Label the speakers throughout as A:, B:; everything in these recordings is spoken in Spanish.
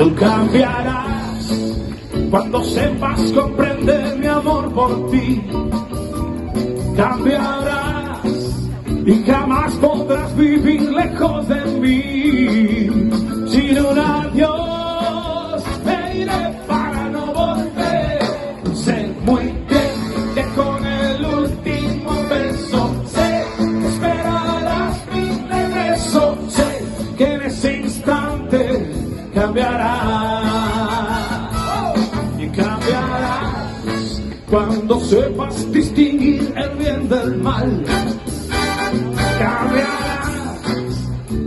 A: Tú cambiarás cuando sepas comprender mi amor por ti. Cambiarás y jamás podrás vivir lejos de mí. Sin un adiós me iré para no volver. Sé muy bien que con el último beso sé que esperarás mi regreso. Sé que en ese instante cambiarás y cambiarás cuando sepas distinguir el bien del mal. Cambiarás,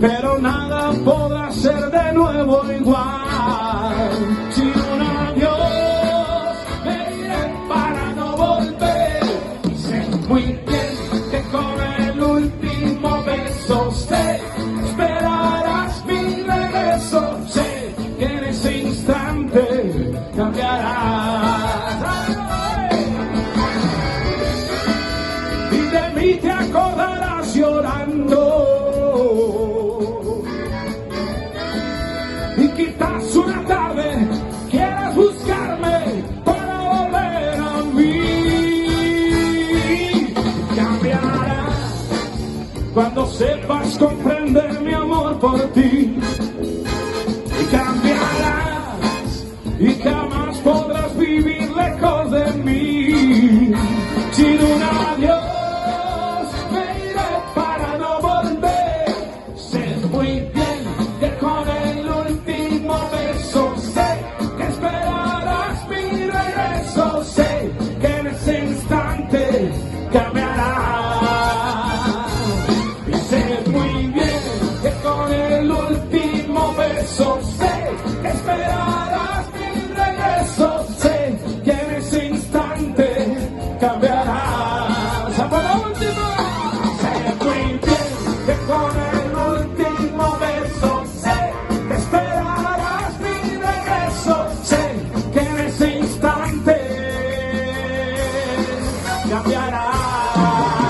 A: pero nada podrá ser de nuevo igual. Sin un adiós me iré para no volver. Y sé muy bien que con el último beso sé que esperarás mi regreso. Sé que en ese instante cambiarás. Y de mí te acordarás llorando. Y quizás una tarde quieras buscarme para volver a mí. Cambiarás cuando sepas comprender mi amor por ti. Y cambiarás y jamás podrás vivir lejos de mí. Sin un adiós me iré para no volver. Sé muy bien que con el último beso sé que esperarás mi regreso. Sé que en ese instante cambiarás. Y sé muy bien que con el último beso sé que esperarás mi regreso. Sé que en ese instante cambiarás. ¡A por la última! Sé muy bien que con el último beso sé que esperarás mi regreso. Sé que en ese instante cambiarás.